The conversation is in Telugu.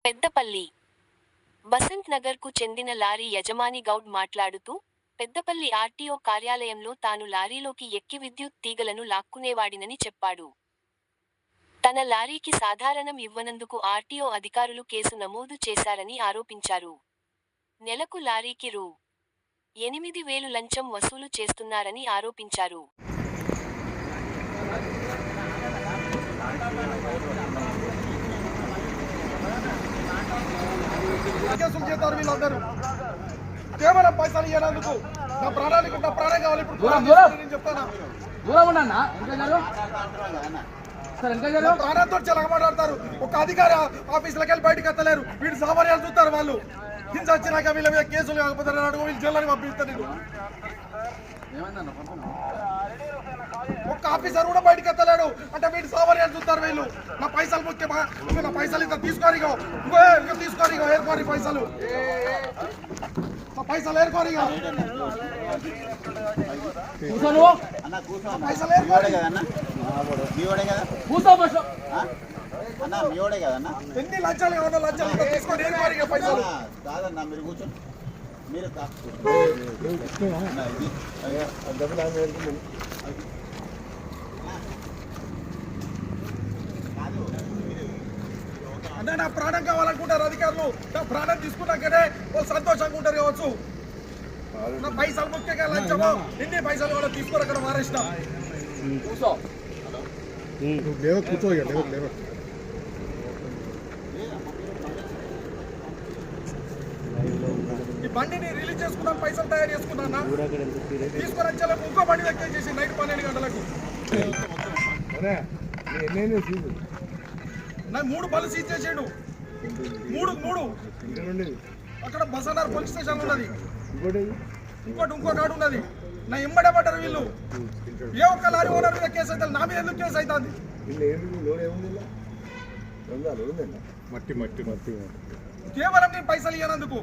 పెద్దపల్లి బసంత్ నగర్కు చెందిన లారీ యజమాని గౌడ్ మాట్లాడుతూ, పెద్దపల్లి ఆర్టీఓ కార్యాలయంలో తాను లారీలోకి ఎక్కి విద్యుత్ తీగలను లాక్కునేవాడినని చెప్పాడు. తన లారీకి సాధారణం ఇవ్వనందుకు ఆర్టీఓ అధికారులు కేసు నమోదు చేశారని ఆరోపించారు. నెలకు లారీకి రూ. 8,000 లంచం వసూలు చేస్తున్నారని ఆరోపించారు. కేవలం పైసలు ఇవ్వనందుకు నా ప్రాణం కావాలి. ప్రాణంతో చెలగమాటాడతారు. ఒక అధికారి ఆఫీసులకు వెళ్ళి బయటకు ఎత్తలేరు. వీళ్ళు సామాన్యాలు చూస్తారు. వాళ్ళు హింస వచ్చినాక వీళ్ళ మీద కేసులు కాకపోతే వీళ్ళు జైల్లోకి పంపిస్తారు. ఒక్క ఆఫీసర్ కూడా బయటకు ఎత్తలేడు అంటే వీళ్ళు సామాన్యాలు చూస్తారు. వీళ్ళు నా పైసలు ముఖ్యమా, నా పైసలు ఇంత తీసుకోరు, ఇంకా తీసుకోరు, ఏర్కోరి పైసలు పైసలు ఏర్కోరి ఎన్ని లంచాలు కావాలో లంచాలు తీసుకొని ఏర్కోరి పైసలు కాదన్నా. మీరు కూర్చొని మీరు అంటే నా ప్రాణం కావాలనుకుంటారు అధికారులు. నా ప్రాణం తీసుకున్నాకనే వాళ్ళు సంతోషంగా ఉంటారు కావచ్చు. నా పైసలు ముఖ్యంగా లంచము ఎన్ని పైసలు కూడా తీసుకొని అక్కడ మారేసిన ఈ బండిని రిలీజ్ చేసుకున్నాను, పైసలు తయారు చేసుకున్నా తీసుకొని వచ్చేలకు ఇంకో బండి లెక్క చేసి నైట్ 12 గంటలకు నాకు 3 బళ్ళు సీజ్ చేసాడు. 3 అక్కడ బసనార్ పోలీస్ స్టేషన్ ఉన్నది. ఇంకో కాడు ఉన్నది. నా ఎంబడే పడ్డారు వీళ్ళు. ఏ ఒక్క లారీ ఓనర్ మీద కేసు అవుతుంది, నా మీద ఎందుకు కేసు అవుతుంది? కేవలం నేను పైసలు ఇవ్వనందుకు.